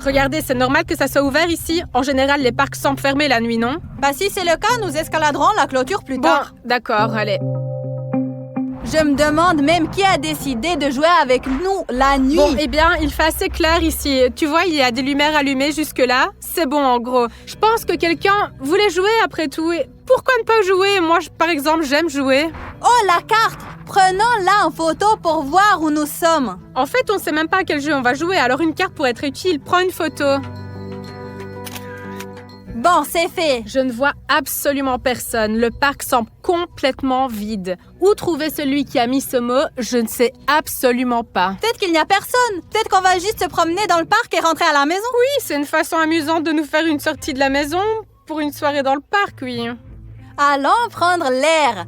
Regardez, c'est normal que ça soit ouvert ici. En général, les parcs semblent fermés la nuit, non? Bah si c'est le cas, nous escaladerons la clôture plus tard. Bon, d'accord, allez. Je me demande même qui a décidé de jouer avec nous la nuit. Bon, eh bien, il fait assez clair ici. Tu vois, il y a des lumières allumées jusque-là. C'est bon, en gros. Je pense que quelqu'un voulait jouer après tout. Et pourquoi ne pas jouer? Moi, par exemple, j'aime jouer. Oh, la carte! Prenons-la en photo pour voir où nous sommes. En fait, on sait même pas à quel jeu on va jouer, alors une carte pourrait être utile. Prends une photo. Bon, c'est fait. Je ne vois absolument personne. Le parc semble complètement vide. Où trouver celui qui a mis ce mot? Je ne sais absolument pas. Peut-être qu'il n'y a personne. Peut-être qu'on va juste se promener dans le parc et rentrer à la maison. Oui, c'est une façon amusante de nous faire une sortie de la maison pour une soirée dans le parc, oui. Allons prendre l'air.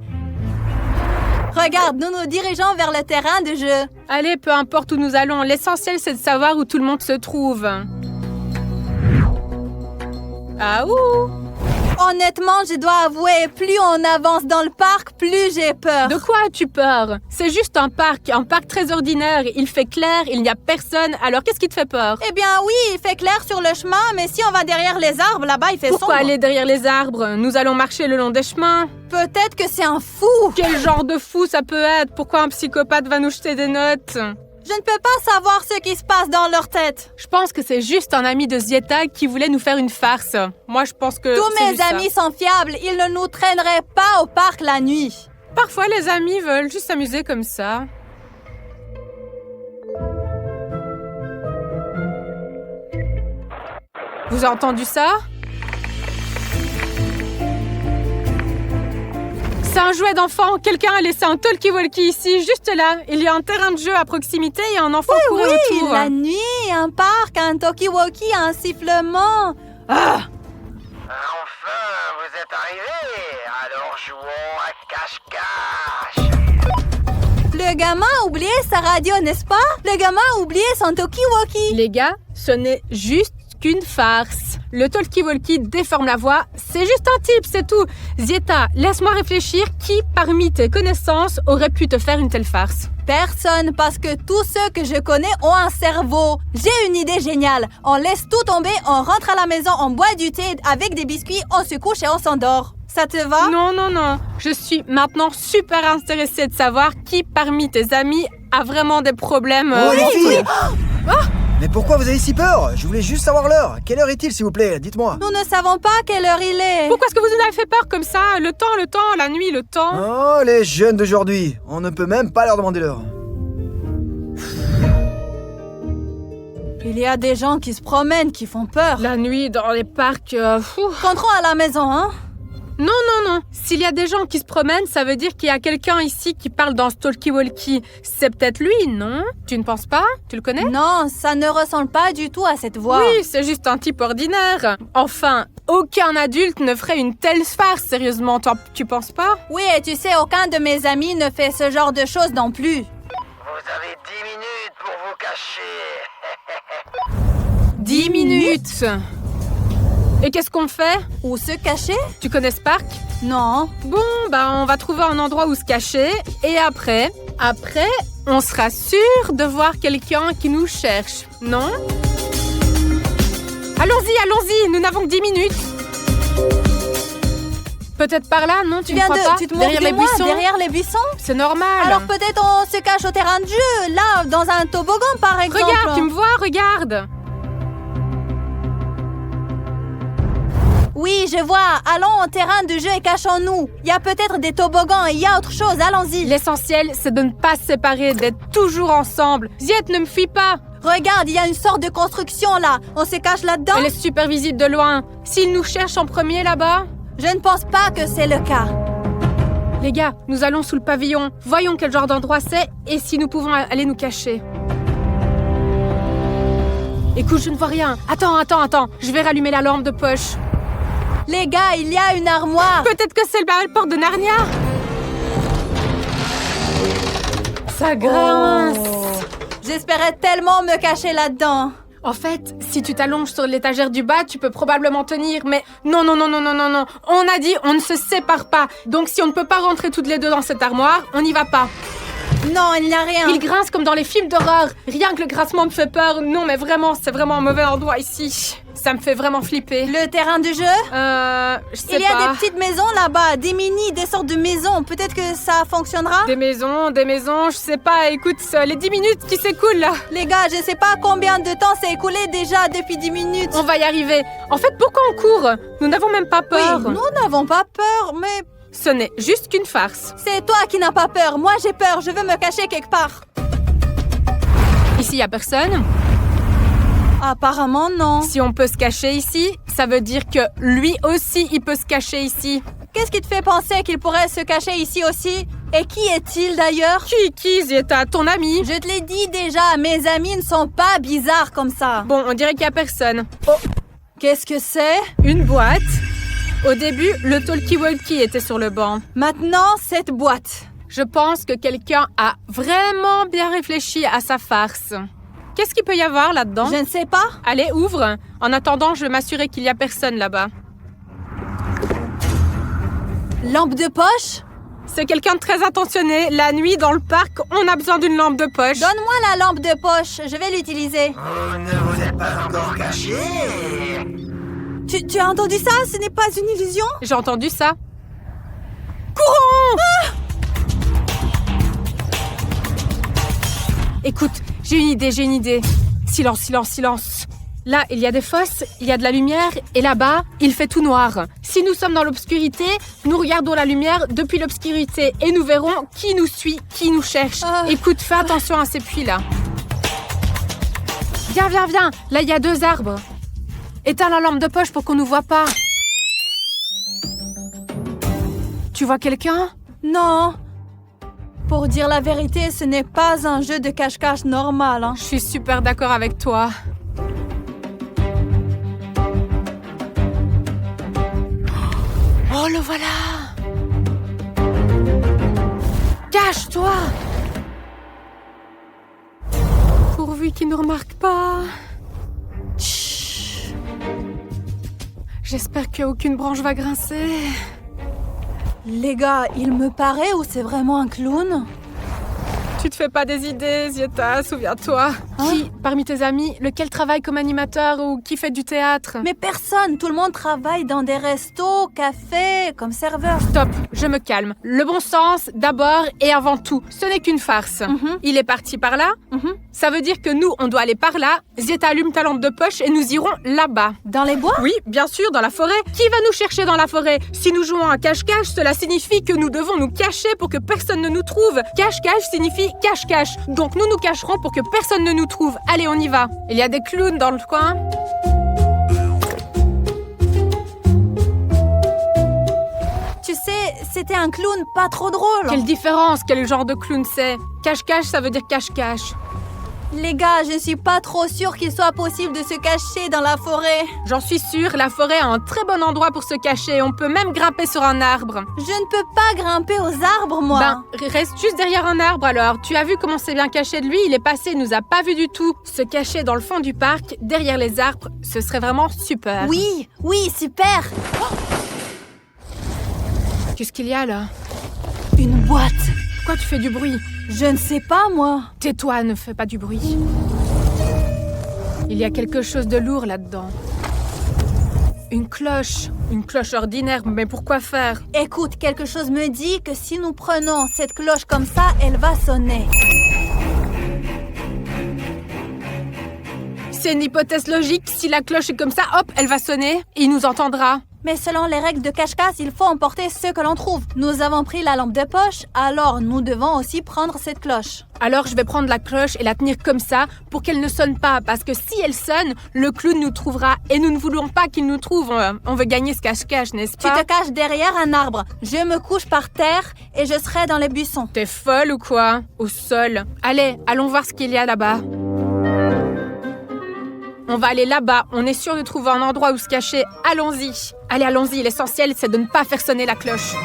Regarde, nous nous dirigeons vers le terrain de jeu. Allez, peu importe où nous allons, l'essentiel c'est de savoir où tout le monde se trouve. Ah ouh! Honnêtement, je dois avouer, plus on avance dans le parc, plus j'ai peur. De quoi as-tu peur? C'est juste un parc très ordinaire. Il fait clair, il n'y a personne. Alors qu'est-ce qui te fait peur? Eh bien oui, il fait clair sur le chemin, mais si on va derrière les arbres, là-bas, il fait sombre. Pourquoi aller derrière les arbres? Nous allons marcher le long des chemins. Peut-être que c'est un fou. Quel genre de fou ça peut être? Pourquoi un psychopathe va nous jeter des notes? Je ne peux pas savoir ce qui se passe dans leur tête. Je pense que c'est juste un ami de Zieta qui voulait nous faire une farce. Moi, je pense que tous mes amis sont fiables. Ils ne nous traîneraient pas au parc la nuit. Parfois, les amis veulent juste s'amuser comme ça. Vous avez entendu ça? C'est un jouet d'enfant. Quelqu'un a laissé un talkie-walkie ici, juste là. Il y a un terrain de jeu à proximité et un enfant courait autour. La nuit, un parc, un talkie-walkie, un sifflement. Ah! Enfin, vous êtes arrivés. Alors jouons à cache-cache. Le gamin a oublié sa radio, n'est-ce pas? Le gamin a oublié son talkie-walkie. Les gars, ce n'est juste qu'une farce. Le talkie-walkie déforme la voix. C'est juste un type, c'est tout. Zieta, laisse-moi réfléchir. Qui, parmi tes connaissances, aurait pu te faire une telle farce? Personne, parce que tous ceux que je connais ont un cerveau. J'ai une idée géniale. On laisse tout tomber, on rentre à la maison, on boit du thé avec des biscuits, on se couche et on s'endort. Ça te va? Non, non, non. Je suis maintenant super intéressée de savoir qui, parmi tes amis, a vraiment des problèmes. Oh, les filles! Ah! Mais pourquoi vous avez si peur? Je voulais juste savoir l'heure. Quelle heure est-il, s'il vous plaît? Dites-moi. Nous ne savons pas quelle heure il est. Pourquoi est-ce que vous nous avez fait peur comme ça? Le temps, la nuit, le temps. Oh, les jeunes d'aujourd'hui. On ne peut même pas leur demander l'heure. Il y a des gens qui se promènent, qui font peur. La nuit, dans les parcs... Rentrons à la maison, hein? Non, non, non. S'il y a des gens qui se promènent, ça veut dire qu'il y a quelqu'un ici qui parle dans ce talkie-walkie. C'est peut-être lui, non? Tu ne penses pas? Tu le connais? Non, ça ne ressemble pas du tout à cette voix. Oui, c'est juste un type ordinaire. Enfin, aucun adulte ne ferait une telle farce, sérieusement. Tu penses pas? Oui, et tu sais, aucun de mes amis ne fait ce genre de choses non plus. Vous avez 10 minutes pour vous cacher. 10 minutes. Et qu'est-ce qu'on fait? Où se cacher? Tu connais ce parc? Non. Bon, on va trouver un endroit où se cacher. Et après, on sera sûr de voir quelqu'un qui nous cherche, non? Allons-y, nous n'avons que 10 minutes. Peut-être par là, non? Tu ne crois pas? Tu te derrière les buissons? Derrière les buissons? C'est normal. Alors peut-être on se cache au terrain de jeu, là, dans un toboggan par exemple. Regarde, tu me vois, regarde. Oui, je vois. Allons au terrain de jeu et cachons-nous. Il y a peut-être des toboggans et il y a autre chose. Allons-y. L'essentiel, c'est de ne pas se séparer, d'être toujours ensemble. Ziet, ne me fuis pas. Regarde, il y a une sorte de construction là. On se cache là-dedans? Elle est super visible de loin. S'ils nous cherchent en premier là-bas? Je ne pense pas que c'est le cas. Les gars, nous allons sous le pavillon. Voyons quel genre d'endroit c'est et si nous pouvons aller nous cacher. Écoute, je ne vois rien. Attends. Je vais rallumer la lampe de poche. Les gars, il y a une armoire. Peut-être que c'est le port de Narnia. Ça grince. J'espérais tellement me cacher là-dedans. En fait, si tu t'allonges sur l'étagère du bas, tu peux probablement tenir, mais non. On a dit, on ne se sépare pas. Donc si on ne peut pas rentrer toutes les deux dans cette armoire, on n'y va pas. Non, il n'y a rien. Il grince comme dans les films d'horreur. Rien que le grincement me fait peur. Non, mais vraiment, c'est vraiment un mauvais endroit ici. Ça me fait vraiment flipper. Le terrain du jeu? Je sais pas. Il y a des petites maisons là-bas, des sortes de maisons. Peut-être que ça fonctionnera? Des maisons, je sais pas. Écoute, les 10 minutes qui s'écoulent là. Les gars, je sais pas combien de temps s'est écoulé déjà depuis 10 minutes. On va y arriver. En fait, pourquoi on court? Nous n'avons même pas peur. Oui, nous n'avons pas peur, mais Ce n'est juste qu'une farce. c'est toi qui n'as pas peur. Moi, j'ai peur. Je veux me cacher quelque part. Ici, il y a personne. Apparemment, non. Si on peut se cacher ici, ça veut dire que lui aussi, il peut se cacher ici. Qu'est-ce qui te fait penser qu'il pourrait se cacher ici aussi? Et qui est-il d'ailleurs? Qui, Zieta, ton ami? Je te l'ai dit déjà, mes amis ne sont pas bizarres comme ça. Bon, on dirait qu'il y a personne. Qu'est-ce que c'est? Une boîte. Au début, le talkie-walkie était sur le banc. Maintenant, cette boîte. Je pense que quelqu'un a vraiment bien réfléchi à sa farce. Qu'est-ce qu'il peut y avoir là-dedans? Je ne sais pas. Allez, ouvre. En attendant, je vais m'assurer qu'il y a personne là-bas. Lampe de poche? C'est quelqu'un de très attentionné. La nuit, dans le parc, on a besoin d'une lampe de poche. Donne-moi la lampe de poche, je vais l'utiliser. Vous ne vous êtes pas encore caché. Tu as entendu ça? Ce n'est pas une illusion? J'ai entendu ça. Courons! Écoute, j'ai une idée. Silence. Là, il y a des fosses, il y a de la lumière, et là-bas, il fait tout noir. Si nous sommes dans l'obscurité, nous regardons la lumière depuis l'obscurité et nous verrons qui nous suit, qui nous cherche. Écoute, fais attention à ces puits-là. Viens. Là, il y a 2 arbres. Éteins la lampe de poche pour qu'on nous voit pas. Tu vois quelqu'un? Non. Pour dire la vérité, ce n'est pas un jeu de cache-cache normal. Hein. Je suis super d'accord avec toi. Oh, le voilà! Cache-toi! Pourvu qu'il ne nous remarque pas. Chut. J'espère qu'aucune branche va grincer. Les gars, il me paraît ou c'est vraiment un clown? Tu te fais pas des idées, Zieta, souviens-toi. Qui, parmi tes amis, lequel travaille comme animateur ou qui fait du théâtre? Mais personne, tout le monde travaille dans des restos, cafés, comme serveur. Stop, je me calme. Le bon sens, d'abord et avant tout. Ce n'est qu'une farce. Il est parti par là. Ça veut dire que nous, on doit aller par là. Zieta, allume ta lampe de poche et nous irons là-bas. Dans les bois? Oui, bien sûr, dans la forêt. Qui va nous chercher dans la forêt? Si nous jouons à cache-cache, cela signifie que nous devons nous cacher pour que personne ne nous trouve. Cache-cache signifie cache-cache. Donc nous nous cacherons pour que personne ne nous trouve. Allez, on y va. Il y a des clowns dans le coin. Tu sais, c'était un clown pas trop drôle. Quelle différence? Quel genre de clown c'est? Cache-cache, ça veut dire cache-cache. Les gars, je suis pas trop sûre qu'il soit possible de se cacher dans la forêt. J'en suis sûre, la forêt est un très bon endroit pour se cacher. On peut même grimper sur un arbre. Je ne peux pas grimper aux arbres, moi. Ben, reste juste derrière un arbre alors. Tu as vu comment c'est bien caché de lui? Il est passé, il nous a pas vu du tout. Se cacher dans le fond du parc, derrière les arbres, ce serait vraiment super. Oui, super. Qu'est-ce qu'il y a là? Une boîte. Pourquoi tu fais du bruit? Je ne sais pas, moi. Tais-toi, ne fais pas du bruit. Il y a quelque chose de lourd là-dedans. Une cloche ordinaire, mais pourquoi faire? Écoute, quelque chose me dit que si nous prenons cette cloche comme ça, elle va sonner. C'est une hypothèse logique. Si la cloche est comme ça, hop, elle va sonner. Il nous entendra. Mais selon les règles de cache-cache, il faut emporter ce que l'on trouve. Nous avons pris la lampe de poche, alors nous devons aussi prendre cette cloche. Alors je vais prendre la cloche et la tenir comme ça pour qu'elle ne sonne pas. Parce que si elle sonne, le clown nous trouvera. Et nous ne voulons pas qu'il nous trouve. On veut gagner ce cache-cache, n'est-ce Tu pas? te caches derrière un arbre. Je me couche par terre et je serai dans les buissons. T'es folle ou quoi? Au sol. Allez, allons voir ce qu'il y a là-bas. On va aller là-bas. On est sûr de trouver un endroit où se cacher. Allons-y. Allez, allons-y. L'essentiel, c'est de ne pas faire sonner la cloche.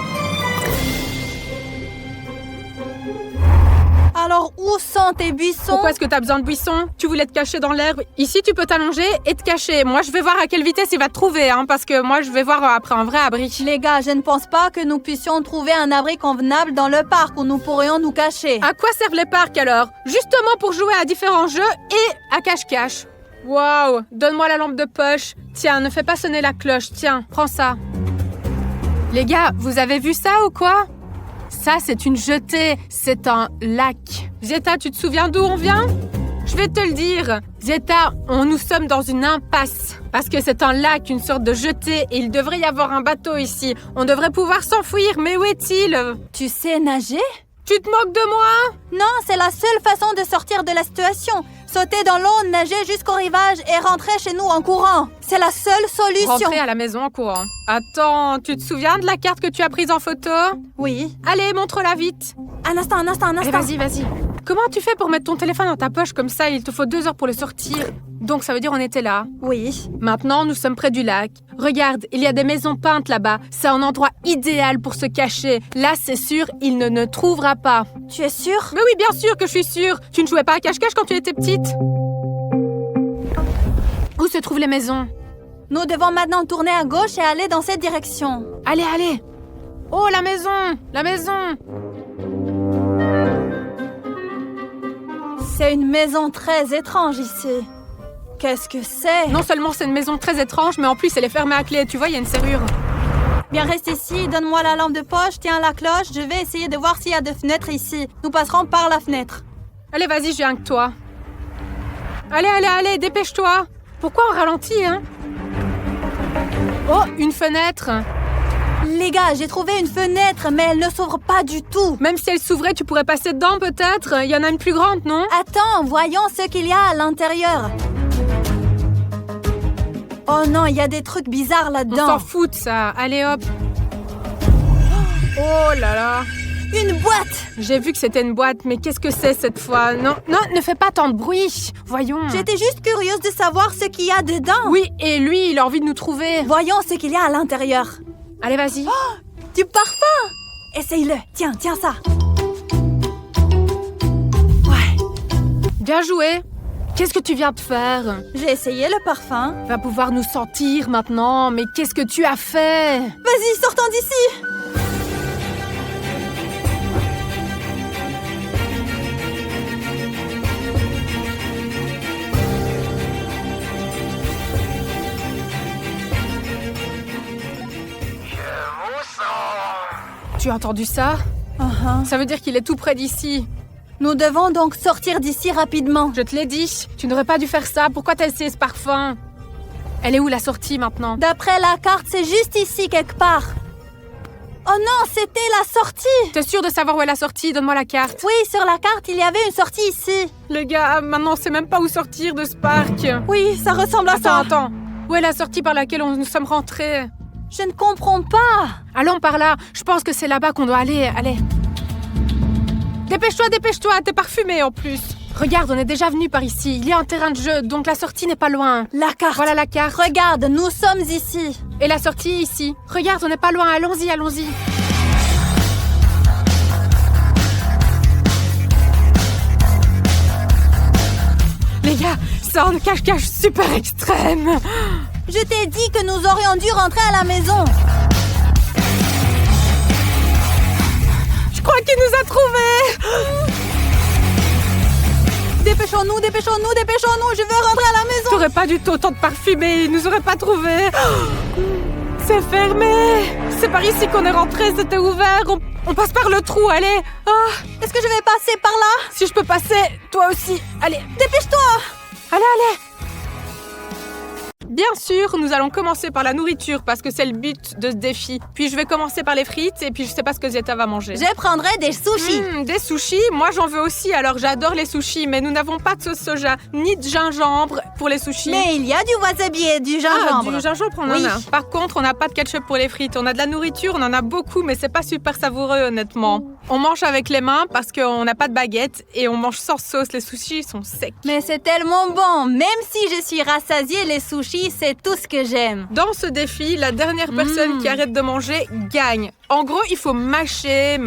Alors, où sont tes buissons? Pourquoi est-ce que t'as besoin de buissons? Tu voulais te cacher dans l'herbe. Ici, tu peux t'allonger et te cacher. Moi, je vais voir à quelle vitesse il va te trouver, hein, parce que moi, je vais voir après un vrai abri. Les gars, je ne pense pas que nous puissions trouver un abri convenable dans le parc où nous pourrions nous cacher. À quoi servent les parcs alors? Justement pour jouer à différents jeux et à cache-cache. Waouh! Donne-moi la lampe de poche. Tiens, ne fais pas sonner la cloche. Tiens, prends ça. Les gars, vous avez vu ça ou quoi? Ça, c'est une jetée. C'est un lac. Zieta, tu te souviens d'où on vient? Je vais te le dire. Zieta, nous sommes dans une impasse. Parce que c'est un lac, une sorte de jetée, et il devrait y avoir un bateau ici. On devrait pouvoir s'enfuir, mais où est-il? Tu sais nager? Tu te moques de moi? Non, c'est la seule façon de sortir de la situation. Sauter dans l'eau, nager jusqu'au rivage et rentrer chez nous en courant. C'est la seule solution. Rentrer à la maison en courant. Attends, tu te souviens de la carte que tu as prise en photo? Oui. Allez, montre-la vite. Un instant. Allez, vas-y. Comment tu fais pour mettre ton téléphone dans ta poche comme ça? Il te faut 2 heures pour le sortir. Donc ça veut dire on était là. Oui. Maintenant, nous sommes près du lac. Regarde, il y a des maisons peintes là-bas. C'est un endroit idéal pour se cacher. Là, c'est sûr, il ne trouvera pas. Tu es sûre? Mais oui, bien sûr que je suis sûre. Tu ne jouais pas à cache-cache quand tu étais petite? Où se trouvent les maisons? Nous devons maintenant tourner à gauche et aller dans cette direction. Allez. Oh, la maison. C'est une maison très étrange ici. Qu'est-ce que c'est? Non seulement c'est une maison très étrange, mais en plus elle est fermée à clé. Tu vois, il y a une serrure. Bien, reste ici, donne-moi la lampe de poche, tiens la cloche. Je vais essayer de voir s'il y a des fenêtres ici. Nous passerons par la fenêtre. Allez, vas-y, je viens avec toi. Allez, dépêche-toi. Pourquoi on ralentit, hein? Oh, une fenêtre. Les gars, j'ai trouvé une fenêtre, mais elle ne s'ouvre pas du tout. Même si elle s'ouvrait, tu pourrais passer dedans peut-être. Il y en a une plus grande, non? Attends, voyons ce qu'il y a à l'intérieur. Oh non, il y a des trucs bizarres On là-dedans. s'en fout de ça. Allez, hop. Oh là là. Une boîte! J'ai vu que c'était une boîte, mais qu'est-ce que c'est cette fois? Non, ne fais pas tant de bruit. Voyons. J'étais juste curieuse de savoir ce qu'il y a dedans. Oui, et lui, il a envie de nous trouver. Voyons ce qu'il y a à l'intérieur. Allez, vas-y. Du parfum! Essaye-le. Tiens ça. Ouais. Bien joué. Qu'est-ce que tu viens de faire? J'ai essayé le parfum. Va pouvoir nous sentir maintenant, mais qu'est-ce que tu as fait? Vas-y, sortons d'ici! Tu as entendu ça? Ça veut dire qu'il est tout près d'ici. Nous devons donc sortir d'ici rapidement. Je te l'ai dit, tu n'aurais pas dû faire ça. Pourquoi t'as essayé ce parfum? Elle est où la sortie maintenant? D'après la carte, c'est juste ici quelque part. Oh non, c'était la sortie! T'es sûr de savoir où est la sortie? Donne-moi la carte. Oui, sur la carte, il y avait une sortie ici. Les gars, maintenant on sait même pas où sortir de ce parc. Oui, ça ressemble à ça. Attends. Où est la sortie par laquelle nous sommes rentrés? Je ne comprends pas. Allons par là. Je pense que c'est là-bas qu'on doit aller. Allez. Dépêche-toi. T'es parfumé en plus. Regarde, on est déjà venu par ici. Il y a un terrain de jeu, donc la sortie n'est pas loin. La carte. Voilà la carte. Regarde, nous sommes ici. Et la sortie est ici. Regarde, on n'est pas loin. Allons-y. Les gars, c'est un cache-cache super extrême. Je t'ai dit que nous aurions dû rentrer à la maison. Je crois qu'il nous a trouvés. Dépêchons-nous, je veux rentrer à la maison. T'aurais pas dû autant de parfumer, ils nous auraient pas trouvés. C'est fermé. C'est par ici qu'on est rentré, c'était ouvert. On passe par le trou, allez. Est-ce que je vais passer par là? Si je peux passer, toi aussi. Allez, dépêche-toi. Allez. Bien sûr, nous allons commencer par la nourriture parce que c'est le but de ce défi. Puis je vais commencer par les frites et puis je sais pas ce que Zieta va manger. Je prendrai des sushis. Des sushis? Moi j'en veux aussi, alors j'adore les sushis, mais nous n'avons pas de sauce soja ni de gingembre pour les sushis. Mais il y a du wasabi et du gingembre. Du gingembre, on en a. Par contre, on n'a pas de ketchup pour les frites. On a de la nourriture, on en a beaucoup, mais c'est pas super savoureux honnêtement. On mange avec les mains parce qu'on n'a pas de baguette et on mange sans sauce. Les sushis sont secs. Mais c'est tellement bon. Même si je suis rassasiée, les sushis, c'est tout ce que j'aime. Dans ce défi, la dernière personne qui arrête de manger gagne. En gros, il faut mâcher,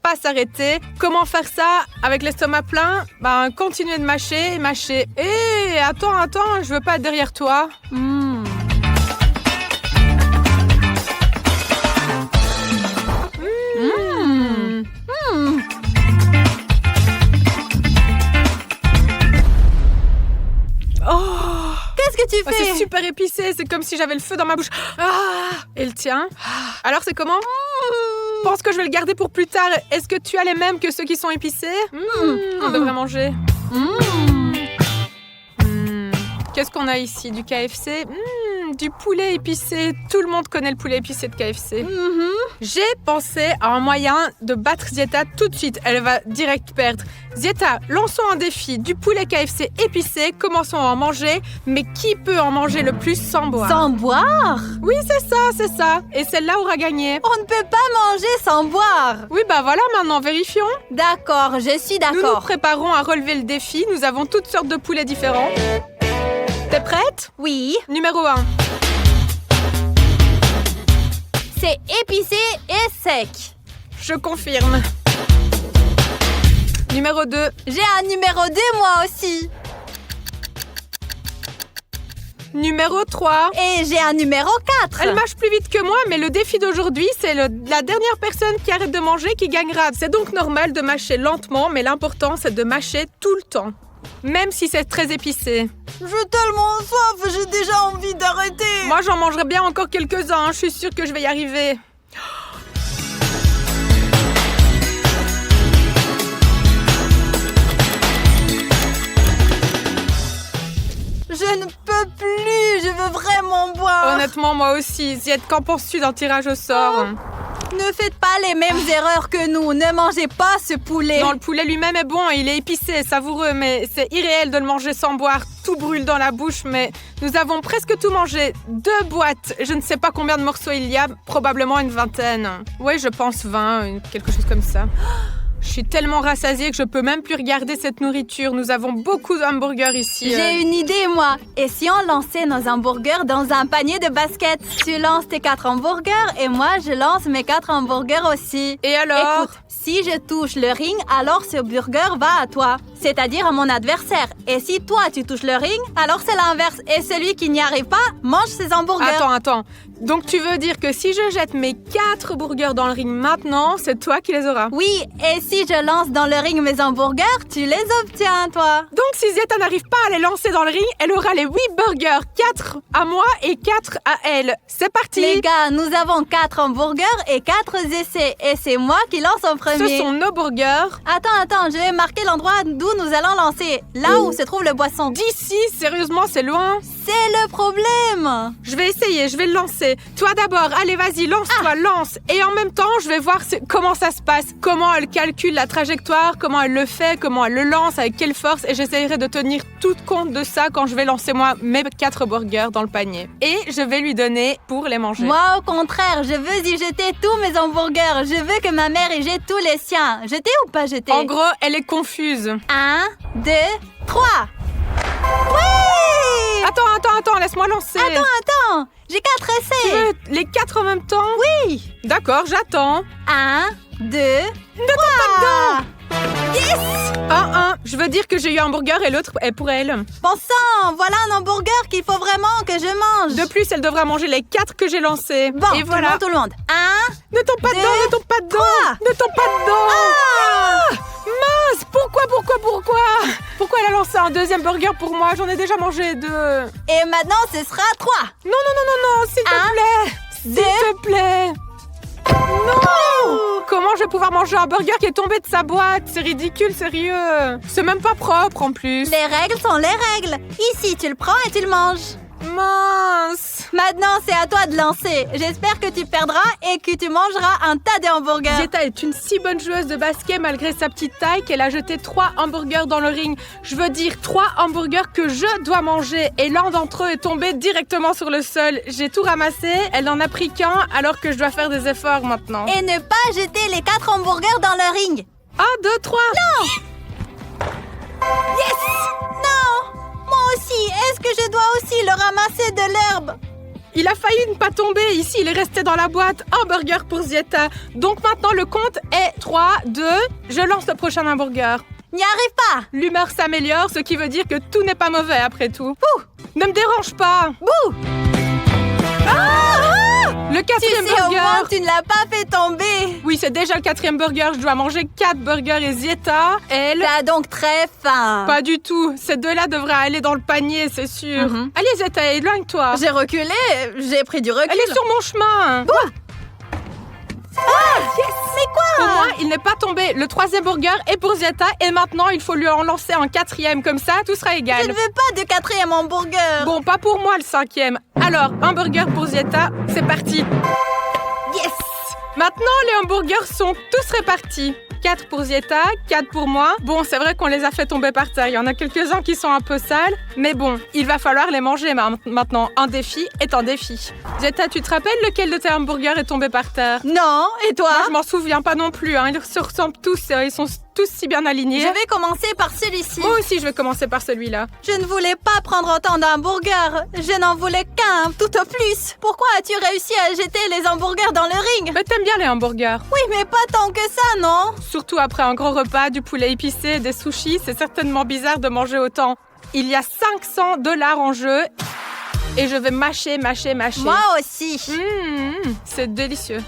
pas s'arrêter. Comment faire ça avec l'estomac plein? Continuer de mâcher. Hé, attends, je veux pas être derrière toi. Qu'est-ce que tu fais? C'est super épicé, c'est comme si j'avais le feu dans ma bouche. Et le tien? Alors c'est comment? Je pense que je vais le garder pour plus tard. Est-ce que tu as les mêmes que ceux qui sont épicés? On devrait manger. Qu'est-ce qu'on a ici? Du KFC? Du poulet épicé. Tout le monde connaît le poulet épicé de KFC. J'ai pensé à un moyen de battre Zieta tout de suite. Elle va direct perdre. Zieta, lançons un défi. Du poulet KFC épicé. Commençons à en manger. Mais qui peut en manger le plus sans boire? Sans boire? Oui, c'est ça. Et celle-là aura gagné. On ne peut pas manger sans boire. Oui, voilà, maintenant, vérifions. D'accord, je suis Nous nous d'accord. préparons à relever le défi. Nous avons toutes sortes de poulets différents. T'es prête? Oui, Numéro 1. c'est épicé et sec. Je confirme. Numéro 2. J'ai un numéro 2 moi aussi. Numéro 3. Et j'ai un numéro 4. Elle mâche plus vite que moi, mais le défi d'aujourd'hui, c'est la dernière personne qui arrête de manger qui gagnera. C'est donc normal de mâcher lentement, mais l'important, c'est de mâcher tout le temps. Même si c'est très épicé. J'ai tellement soif, j'ai déjà envie d'arrêter. Moi, j'en mangerai bien encore quelques-uns. Je suis sûre que je vais y arriver. Je ne peux plus, je veux vraiment boire. Honnêtement, moi aussi. Ziet, qu'en penses-tu d'un tirage au sort? Ne faites pas les mêmes erreurs que nous. Ne mangez pas ce poulet. Non, le poulet lui-même est bon, il est épicé, savoureux, mais c'est irréel de le manger sans boire. Tout brûle dans la bouche, mais nous avons presque tout mangé. 2 boîtes. Je ne sais pas combien de morceaux il y a, probablement une 20aine. Oui, je pense 20, quelque chose comme ça. Je suis tellement rassasiée que je peux même plus regarder cette nourriture. Nous avons beaucoup d'hamburgers ici. J'ai une idée, moi. Et si on lançait nos hamburgers dans un panier de basket? Tu lances tes 4 hamburgers et moi, je lance mes 4 hamburgers aussi. Et alors? Écoute, si je touche le ring, alors ce burger va à toi, c'est-à-dire à mon adversaire. Et si toi, tu touches le ring, alors c'est l'inverse. Et celui qui n'y arrive pas, mange ses hamburgers. Attends. Donc tu veux dire que si je jette mes 4 burgers dans le ring maintenant, c'est toi qui les auras? Oui, et si je lance dans le ring mes hamburgers, tu les obtiens, toi. Donc si Zieta n'arrive pas à les lancer dans le ring, elle aura les 8 burgers. 4 à moi et 4 à elle. C'est parti! Les gars, nous avons 4 hamburgers et 4 essais. Et c'est moi qui lance en premier. Ce sont nos burgers. Attends, je vais marquer l'endroit d'où nous allons lancer. Là où se trouve le boisson. D'ici, sérieusement, c'est loin. C'est le problème. Je vais essayer, je vais le lancer. Toi d'abord, allez, vas-y, lance-toi, lance. Et en même temps, je vais voir comment ça se passe. Comment elle calcule la trajectoire, comment elle le fait, comment elle le lance, avec quelle force. Et j'essayerai de tenir tout compte de ça quand je vais lancer, moi, mes 4 burgers dans le panier. Et je vais lui donner pour les manger. Moi, au contraire, je veux y jeter tous mes hamburgers. Je veux que ma mère y jette tous les siens. Jeter ou pas jeter? En gros, elle est confuse. 1, 2, 3. Oui! Attends, laisse-moi lancer. Attends, j'ai 4 Tu essais. veux les 4 en même temps? Oui. D'accord, j'attends. 1, 2, 3. Yes! 1. Je veux dire que j'ai eu un burger et l'autre est pour elle. Bon sang, voilà un hamburger qu'il faut vraiment que je mange. De plus, elle devra manger les 4 que j'ai lancés. Bon, et voilà. tout le monde. 1, Ne tombe pas 2, dedans, ne tombe pas dedans. 3. Ne tombe pas dedans. Mince, pourquoi Pourquoi elle a lancé un deuxième burger pour moi? J'en ai déjà mangé 2. et maintenant ce sera 3. Non, s'il te 1, plaît. S'il 2. te plaît. Non! Comment je vais pouvoir manger un burger qui est tombé de sa boîte? C'est ridicule, sérieux. C'est même pas propre en plus. Les règles sont les règles. Ici, tu le prends et tu le manges. Mince. Maintenant, c'est à toi de lancer. J'espère que tu perdras et que tu mangeras un tas de hamburgers. Zieta est une si bonne joueuse de basket malgré sa petite taille qu'elle a jeté 3 hamburgers dans le ring. Je veux dire 3 hamburgers que je dois manger et l'un d'entre eux est tombé directement sur le sol. J'ai tout ramassé, elle n'en a pris qu'un alors que je dois faire des efforts maintenant. Et ne pas jeter les 4 hamburgers dans le ring. 1, 2, 3. Non! Yes! Non! Moi aussi, est-ce que je dois aussi le ramasser de l'herbe? Il a failli ne pas tomber. Ici, il est resté dans la boîte. Un burger pour Zieta. Donc maintenant, le compte est 3, 2. Je lance le prochain hamburger. N'y arrive pas. L'humeur s'améliore, ce qui veut dire que tout n'est pas mauvais après tout. Ouh, ne me dérange pas. Bouh. Le Tu quatrième sais au burger. moins que tu ne l'as pas fait tomber. Oui, c'est déjà le quatrième burger. Je dois manger 4 burgers et Zieta, elle... T'as donc très faim. Pas du tout. Ces deux-là devraient aller dans le panier, c'est sûr. Mhm. Allez, Zieta, éloigne-toi. J'ai reculé, j'ai pris du recul. Elle est sur mon chemin. Mais quoi? Au moins, il n'est pas tombé. Le troisième burger est pour Zieta et maintenant, il faut lui en lancer un quatrième. Comme ça, tout sera Je égal. ne veux pas de quatrième hamburger. Bon, pas pour moi le cinquième. Alors, un burger pour Zieta, c'est parti. Yes. Maintenant, les hamburgers sont tous répartis. 4 pour Zieta, 4 pour moi. Bon, c'est vrai qu'on les a fait tomber par terre. Il y en a quelques-uns qui sont un peu sales. Mais bon, il va falloir les manger maintenant. Un défi est un défi. Zieta, tu te rappelles lequel de tes hamburgers est tombé par terre? Non, et toi? Moi, je m'en souviens pas non plus. Ils se ressemblent tous. Ils sont tous si bien alignés. Je vais commencer par celui-ci. Moi aussi, je vais commencer par celui-là. Je ne voulais pas prendre autant d'hamburgers. Je n'en voulais qu'un, tout au plus. Pourquoi as-tu réussi à jeter les hamburgers dans le ring? Mais t'aimes bien les hamburgers. Oui, mais pas tant que ça, non? Surtout après un gros repas, du poulet épicé, des sushis, c'est certainement bizarre de manger autant. Il y a $500 en jeu et je vais mâcher. Moi aussi. C'est délicieux.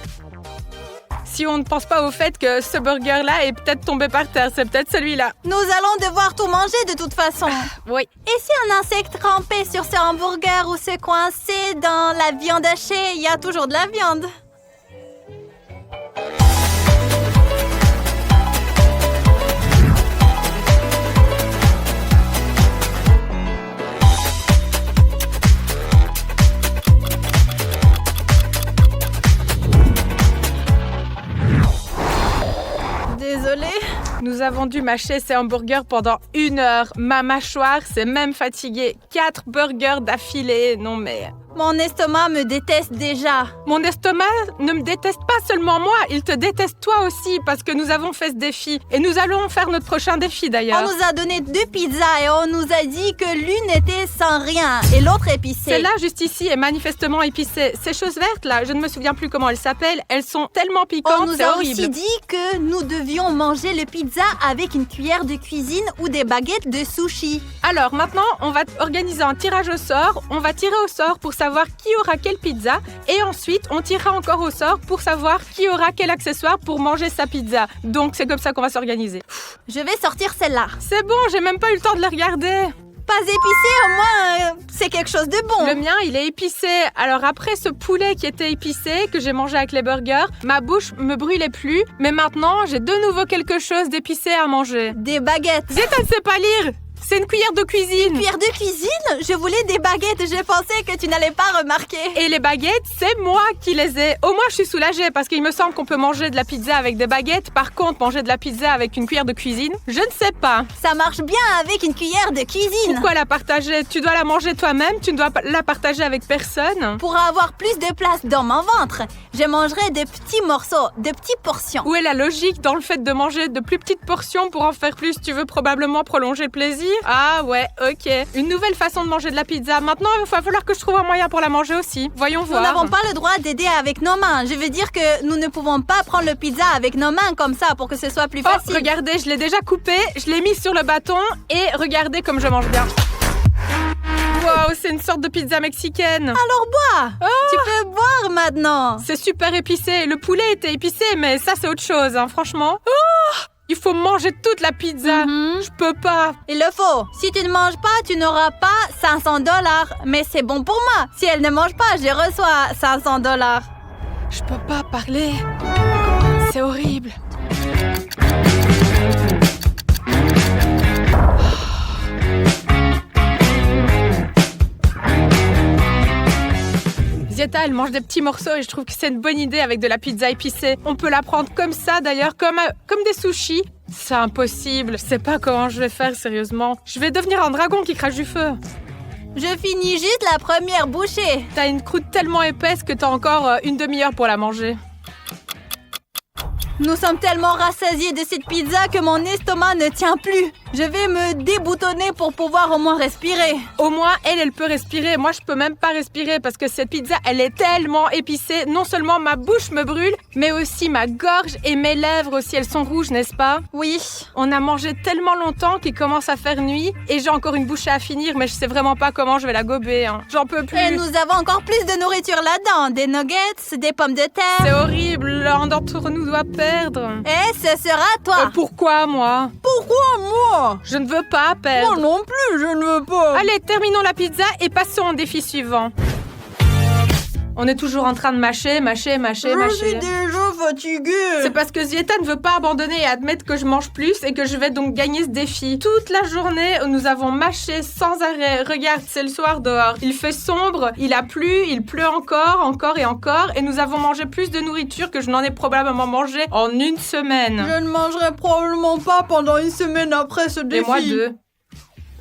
Si on ne pense pas au fait que ce burger-là est peut-être tombé par terre, c'est peut-être celui-là. Nous allons devoir tout manger de toute façon. Oui. Et si un insecte rampait sur ce hamburger ou se coinçait dans la viande hachée, il y a toujours de la viande. Désolée. Nous avons dû mâcher ces hamburgers pendant 1 heure. Ma mâchoire s'est même fatiguée. 4 burgers d'affilée. Non mais... Mon estomac me déteste déjà. Mon estomac ne me déteste pas seulement moi, il te déteste toi aussi parce que nous avons fait ce défi. Et nous allons faire notre prochain défi d'ailleurs. On nous a donné 2 pizzas et on nous a dit que l'une était sans rien et l'autre épicée. Celle-là, juste ici, est manifestement épicée. Ces choses vertes, là, je ne me souviens plus comment elles s'appellent. Elles sont tellement piquantes, On nous c'est a horrible. aussi dit que nous devions manger le pizza avec une cuillère de cuisine ou des baguettes de sushi. Alors, maintenant, on va organiser un tirage au sort. On va tirer au sort pour savoir qui aura quelle pizza. Et ensuite, on tirera encore au sort pour savoir qui aura quel accessoire pour manger sa pizza. Donc, c'est comme ça qu'on va s'organiser. Je vais sortir celle-là. C'est bon, j'ai même pas eu le temps de le regarder. Pas épicé, au moins, c'est quelque chose de bon. Le mien, il est épicé. Alors après ce poulet qui était épicé, que j'ai mangé avec les burgers, ma bouche me brûlait plus. Mais maintenant, j'ai de nouveau quelque chose d'épicé à manger. Des baguettes. Zieta ne sait pas lire. C'est une cuillère de cuisine. Cuillère de cuisine? Je voulais des baguettes. Je pensais que tu n'allais pas remarquer. Et les baguettes, c'est moi qui les ai. Au moins, je suis soulagée parce qu'il me semble qu'on peut manger de la pizza avec des baguettes. Par contre, manger de la pizza avec une cuillère de cuisine, je ne sais pas. Ça marche bien avec une cuillère de cuisine. Pourquoi la partager? Tu dois la manger toi-même, tu ne dois pas la partager avec personne. Pour avoir plus de place dans mon ventre, je mangerai de petits morceaux, de petites portions. Où est la logique dans le fait de manger de plus petites portions pour en faire plus? Tu veux probablement prolonger le plaisir? Ah ouais, ok. Une nouvelle façon de manger de la pizza. Maintenant, il va falloir que je trouve un moyen pour la manger aussi. Voyons Nous voir. n'avons pas le droit d'aider avec nos mains. Je veux dire que nous ne pouvons pas prendre le pizza avec nos mains comme ça pour que ce soit plus Oh, facile. regardez, je l'ai déjà coupé, je l'ai mis sur le bâton et regardez comme je mange bien. Wow, c'est une sorte de pizza mexicaine. Alors bois. Tu peux boire maintenant. C'est super épicé. Le poulet était épicé, mais ça, c'est autre chose, hein, franchement. Oh, il faut manger toute la pizza. Je peux pas. Il le faut. Si tu ne manges pas, tu n'auras pas $500. Mais c'est bon pour moi. Si elle ne mange pas, je reçois $500. Je peux pas parler. C'est horrible. Zieta, elle mange des petits morceaux et je trouve que c'est une bonne idée avec de la pizza épicée. On peut la prendre comme ça d'ailleurs, comme des sushis. C'est impossible. Je sais pas comment je vais faire, sérieusement. Je vais devenir un dragon qui crache du feu. Je finis juste la première bouchée. T'as une croûte tellement épaisse que t'as encore une demi-heure pour la manger. Nous sommes tellement rassasiés de cette pizza que mon estomac ne tient plus. Je vais me déboutonner pour pouvoir au moins respirer. Au moins, elle peut respirer. Moi, je peux même pas respirer parce que cette pizza, elle est tellement épicée. Non seulement ma bouche me brûle, mais aussi ma gorge et mes lèvres aussi. Elles sont rouges, n'est-ce pas? Oui. On a mangé tellement longtemps qu'il commence à faire nuit et j'ai encore une bouchée à finir, mais je sais vraiment pas comment je vais la gober. Hein. J'en peux plus. Et nous avons encore plus de nourriture là-dedans. Des nuggets, des pommes de terre. C'est horrible. L'un d'entre nous doit perdre. Et ce sera toi. Pourquoi, moi? Pourquoi moi? Je ne veux pas perdre. Moi non plus, je ne veux pas. Allez, terminons la pizza et passons au défi suivant. On est toujours en train de mâcher. Je suis déjà fatiguée. C'est parce que Zieta ne veut pas abandonner et admettre que je mange plus et que je vais donc gagner ce défi. Toute la journée, nous avons mâché sans arrêt. Regarde, c'est le soir dehors. Il fait sombre, il a plu, il pleut encore et nous avons mangé plus de nourriture que je n'en ai probablement mangé en une semaine. Je ne mangerai probablement pas pendant une semaine après ce défi. Et moi 2.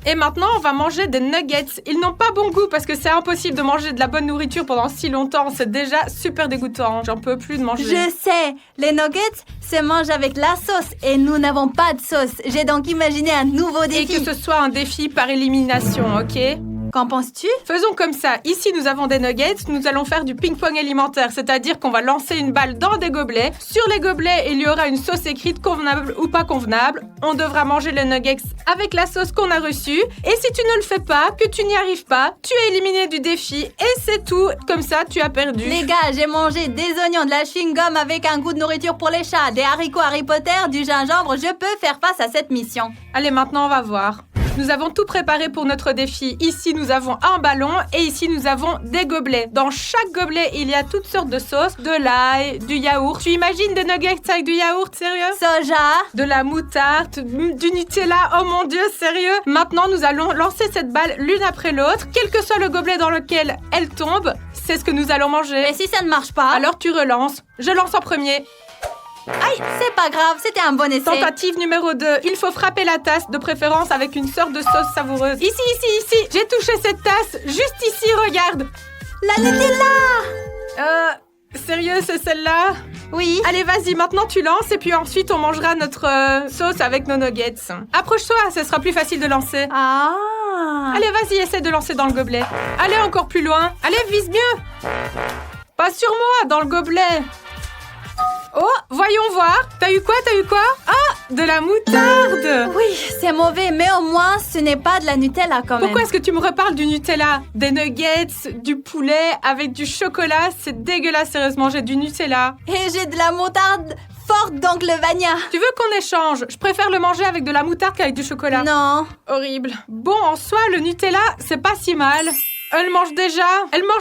Et maintenant, on va manger des nuggets. Ils n'ont pas bon goût parce que c'est impossible de manger de la bonne nourriture pendant si longtemps. C'est déjà super dégoûtant. J'en peux plus de manger. Je sais, les nuggets se mangent avec la sauce et nous n'avons pas de sauce. J'ai donc imaginé un nouveau défi. Et que ce soit un défi par élimination, ok? Qu'en penses-tu? Faisons comme ça. Ici, nous avons des nuggets. Nous allons faire du ping-pong alimentaire, c'est-à-dire qu'on va lancer une balle dans des gobelets. Sur les gobelets, il y aura une sauce écrite, convenable ou pas convenable. On devra manger les nuggets avec la sauce qu'on a reçue. Et si tu ne le fais pas, que tu n'y arrives pas, tu es éliminé du défi. Et c'est tout. Comme ça, tu as perdu. Les gars, j'ai mangé des oignons, de la chewing-gum avec un goût de nourriture pour les chats, des haricots Harry Potter, du gingembre. Je peux faire face à cette mission. Allez, maintenant, on va voir. Nous avons tout préparé pour notre défi. Ici, nous avons un ballon et ici, nous avons des gobelets. Dans chaque gobelet, il y a toutes sortes de sauces, de l'ail, du yaourt. Tu imagines des nuggets avec du yaourt, sérieux? Soja. De la moutarde, du Nutella, oh mon Dieu, sérieux? Maintenant, nous allons lancer cette balle l'une après l'autre. Quel que soit le gobelet dans lequel elle tombe, c'est ce que nous allons manger. Mais si ça ne marche pas? Alors tu relances. Je lance en premier. Aïe, c'est pas grave, c'était un bon essai. Tentative numéro 2. Il faut frapper la tasse, de préférence avec une sorte de sauce savoureuse. Ici. J'ai touché cette tasse. Juste ici, regarde. La Nutella! Sérieux, c'est celle-là? Oui. Allez, vas-y, maintenant tu lances et puis ensuite on mangera notre sauce avec nos nuggets. Approche-toi, ce sera plus facile de lancer. Ah. Allez, vas-y, essaie de lancer dans le gobelet. Allez, encore plus loin. Allez, vise mieux. Pas sur moi, dans le gobelet. Oh, voyons voir. T'as eu quoi? Ah, de la moutarde. Oui, c'est mauvais, mais au moins, ce n'est pas de la Nutella quand même. Pourquoi est-ce que tu me reparles du Nutella? Des nuggets, du poulet avec du chocolat? C'est dégueulasse, sérieusement, j'ai du Nutella. Et j'ai de la moutarde forte, donc le Vania. Tu veux qu'on échange? Je préfère le manger avec de la moutarde qu'avec du chocolat. Non. Horrible. Bon, en soi, le Nutella, c'est pas si mal. Elle mange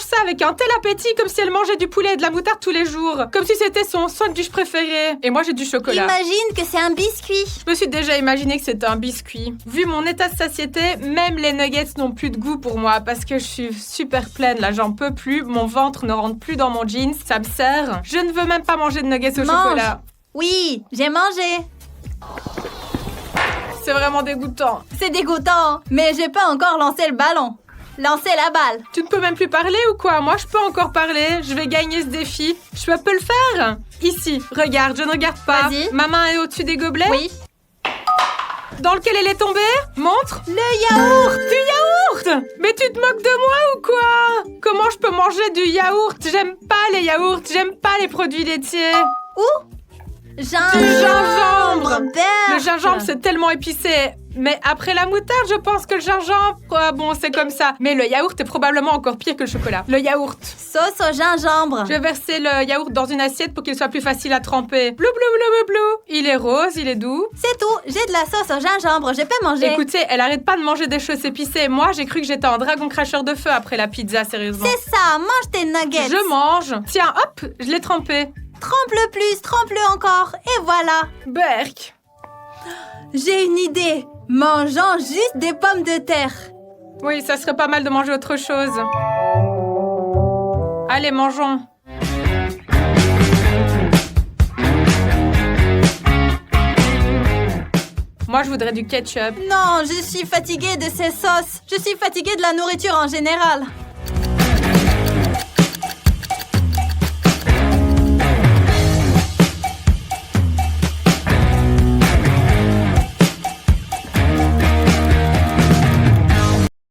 ça avec un tel appétit, comme si elle mangeait du poulet et de la moutarde tous les jours. Comme si c'était son sandwich préféré. Et moi, j'ai du chocolat. Imagine que c'est un biscuit. Je me suis déjà imaginé que c'était un biscuit. Vu mon état de satiété, même les nuggets n'ont plus de goût pour moi parce que je suis super pleine, là, j'en peux plus. Mon ventre ne rentre plus dans mon jeans, ça me serre. Je ne veux même pas manger de nuggets au chocolat. Oui, j'ai mangé. C'est vraiment dégoûtant. C'est dégoûtant, mais je peux encore lancer le ballon. Lancer la balle. Tu ne peux même plus parler ou quoi? Moi, je peux encore parler. Je vais gagner ce défi. Je peux le faire? Ici, regarde, je ne regarde pas. Vas-y. Ma main est au-dessus des gobelets? Oui. Dans lequel elle est tombée? Montre. Le yaourt. Du yaourt? Mais tu te moques de moi ou quoi? Comment je peux manger du yaourt? J'aime pas les yaourts. J'aime pas les produits laitiers. Où? Du gingembre. Berk. Le gingembre, c'est tellement épicé. Mais après la moutarde, je pense que le gingembre, bon, c'est comme ça. Mais le yaourt est probablement encore pire que le chocolat. Le yaourt. Sauce au gingembre. Je vais verser le yaourt dans une assiette pour qu'il soit plus facile à tremper. Blou, blou, blou, blou, blou. Il est rose, il est doux. C'est tout. J'ai de la sauce au gingembre. Je peux manger. Écoutez, elle arrête pas de manger des choses épicées. Moi, j'ai cru que j'étais un dragon cracheur de feu après la pizza, sérieusement. C'est ça. Mange tes nuggets. Je mange. Tiens, hop, je l'ai trempé. Trempe-le plus, trempe-le encore. Et voilà. Berk. J'ai une idée. Mangeons juste des pommes de terre. Oui, ça serait pas mal de manger autre chose. Allez, mangeons. Moi, je voudrais du ketchup. Non, je suis fatiguée de ces sauces. Je suis fatiguée de la nourriture en général.